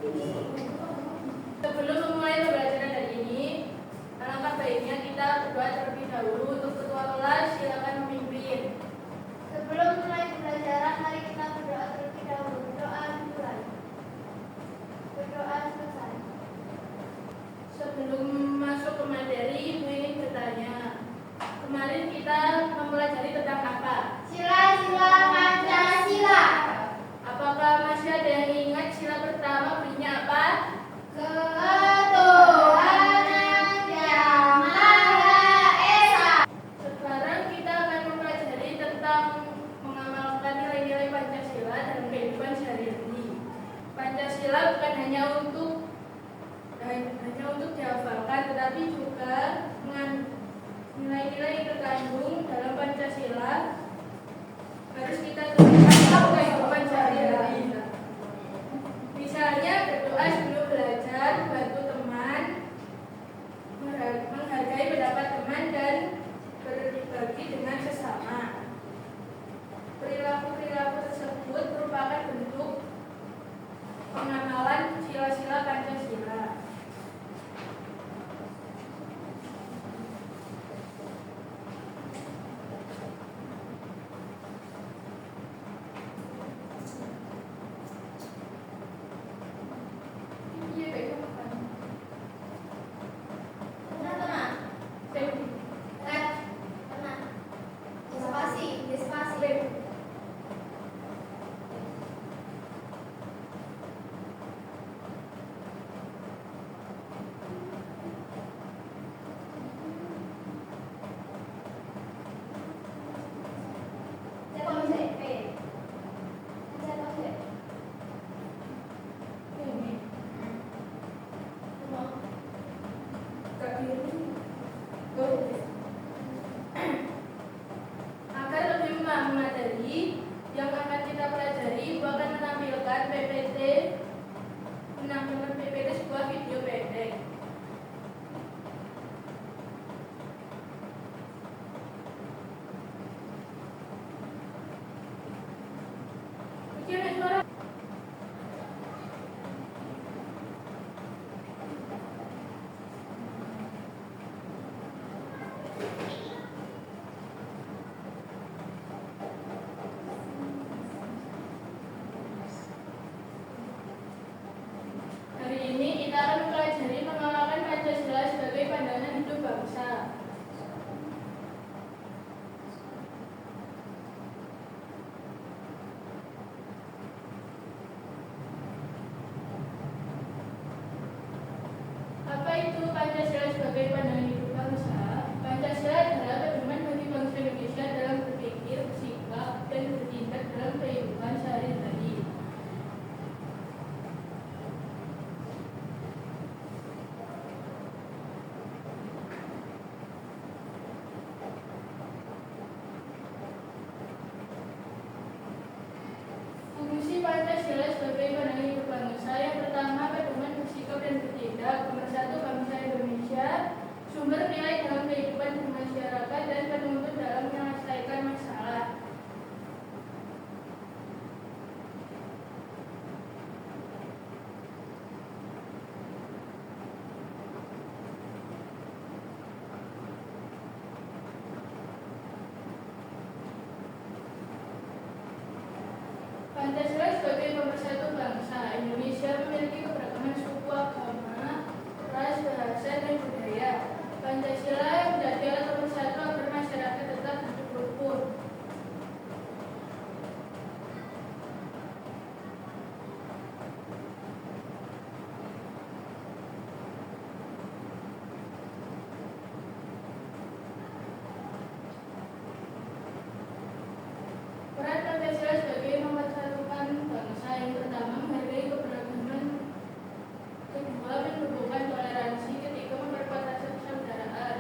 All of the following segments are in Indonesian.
Sebelum memulai pembelajaran hari ini, alangkah baiknya kita berdoa terlebih dahulu. Untuk ketua kelas, silakan memimpin. Sebelum mulai pembelajaran, mari kita berdoa terlebih dahulu. Doa dimulai. Berdoa selesai. Sebelum masuk ke materi, Ibu ingin bertanya. Kemarin kita mempelajari tentang apa? Sila-sila Pancasila. Apakah masih ada yang ingat sila pertama bunyinya apa? Ketuhanan Yang Maha Esa. Sekarang kita akan mempelajari tentang mengamalkan nilai-nilai Pancasila dalam kehidupan sehari-hari. Pancasila bukan hanya untuk dihafalkan, tetapi juga nilai-nilai yang terkandung dalam Pancasila harus kita terapkan dalam kehidupan sehari-hari. Misalnya berdoa sebelum belajar, bantu teman, menghargai pendapat teman, dan berbagi dengan sesama. Perilaku-perilaku tersebut merupakan bentuk pengamalan sila-sila Pancasila. Agar lebih memahami materi yang akan kita pelajari, Ibu akan menampilkan PPT sebuah video pendek. Hari ini kita akan mempelajari pengamalkan Pancasila sebagai pandangan hidup bangsa. Apa itu Pancasila sebagai pandangan hidup bangsa? Pancasila adalah pedoman bagi bangsa Indonesia dalam berpikir, bersikap, dan bertindak dalam kehidupan sehari-hari. Fungsi Pancasila sebagai pandangan hidup bangsa: yang pertama, pedoman bersikap dan bertindak. Nomor satu, bangsa Indonesia sumber nilai dalam kehidupan bermasyarakat dan penuntut dalam menyelesaikan masalah. Pancasila sebagai pemersatu bangsa. Indonesia memiliki keberagaman suku, agama, ras, bahasa, dan budaya. Pancasila yang menjadi alat pemersatu agar masyarakat tetap hidup rukun. Peran Pancasila sebagai mempersatukan bangsa: yang pertama, menghargai keberagaman; kedua, menumbuhkan toleransi; ketiga, memperkuat rasa persaudaraan.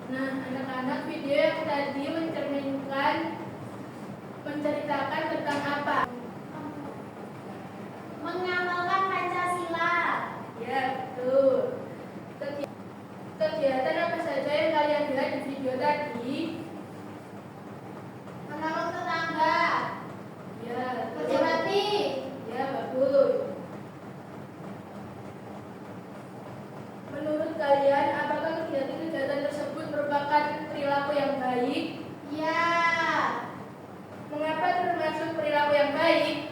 Nah, anak-anak, video yang tadi menceritakan tentang apa? Mengamalkan Pancasila. Ya, betul. Kegiatan apa saja yang kalian lihat di video tadi? Menolong tetangga. Ya, Kerja bakti. ya, bagus. Menurut kalian, apakah kegiatan-kegiatan tersebut merupakan perilaku yang baik? Ya. Mengapa termasuk perilaku yang baik?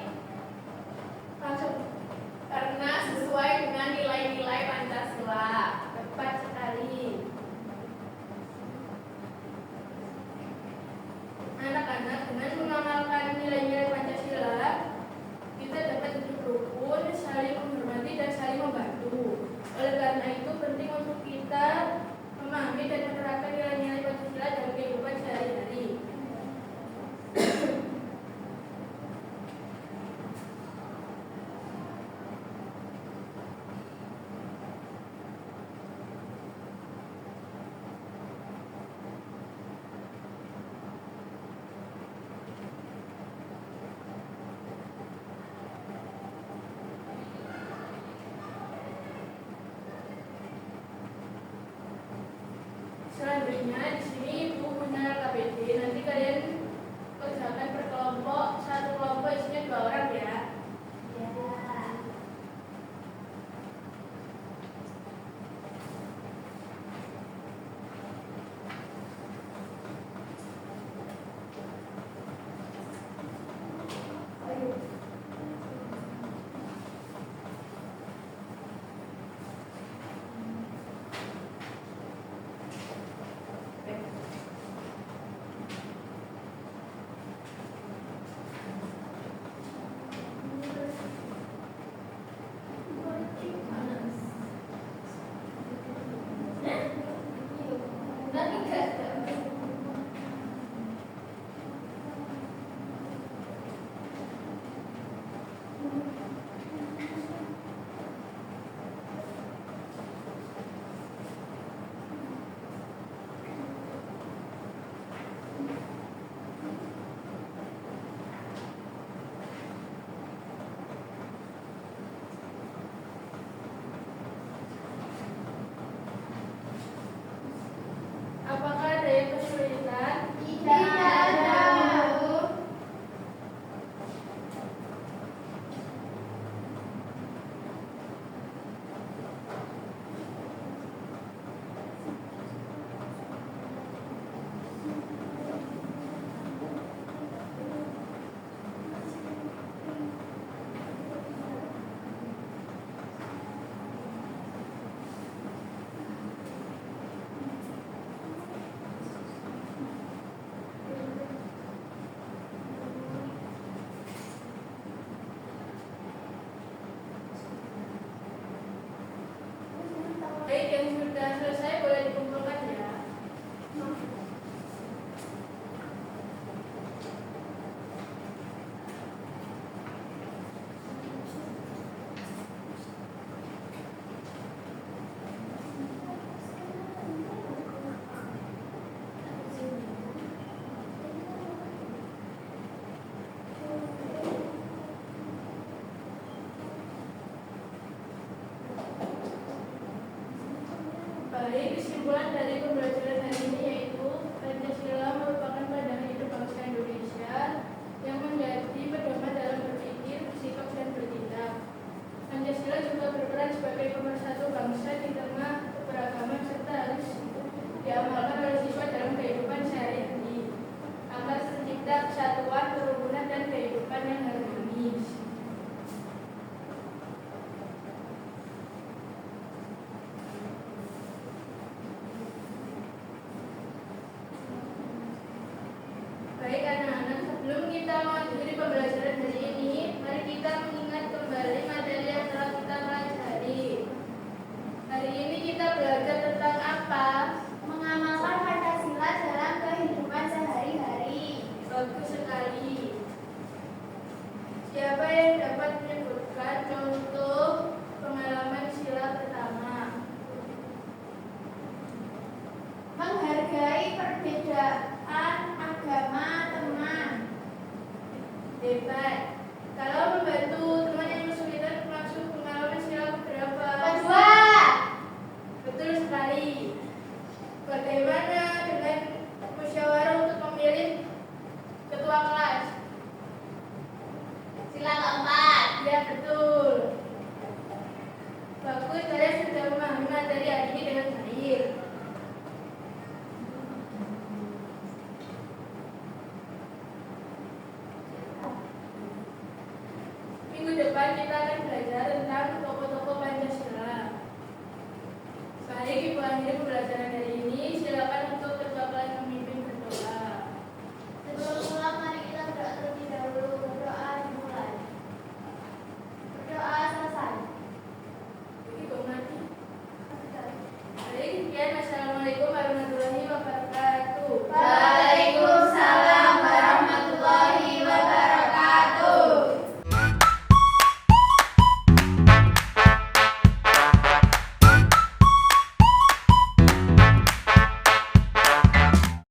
Langsung. Karena sesuai dengan nilai-nilai Pancasila. Tepat sekali. Anak-anak, dengan mengamalkan nilai-nilai Pancasila, kita dapat hidup rukun, saling menghormati dan saling membantu. Oleh karena itu penting untuk kita memahami dan menerapkan nilai-nilai Pancasila dalam kehidupan sehari-hari. Selanjutnya di sini Ibu punya KBD. Nanti kalian kerjakan per kelompok. Satu kelompok isinya 2 orang ya. Ya. Apakah ada yang kesulitan? Tidak ada. Baik, yang sudah selesai boleh dikumpulkan ya. Baik, kesimpulan dari pembelajaran hari ini yaitu Pancasila merupakan pandangan hidup bangsa Indonesia yang menjadi pedoman dalam berpikir, bersikap, dan bertindak. Pancasila juga berperan sebagai pemersatu bangsa di tengah keberagaman serta harus diamalkan oleh siswa dalam kehidupan sehari-hari agar tercipta kesatuan, kerukunan, dan kehidupan yang harmonis. Baik anak-anak, sebelum kita mengakhiri pembelajaran hari ini, mari kita mengingat kembali materi yang telah kita pelajari. Hari ini kita belajar tentang apa? Mengamalkan Pancasila dalam kehidupan sehari-hari. Bagus sekali. Siapa yang dapat menyebutkan contoh pengalaman sila pertama? Menghargai perbedaan agama teman. Hebat. Kalau membantu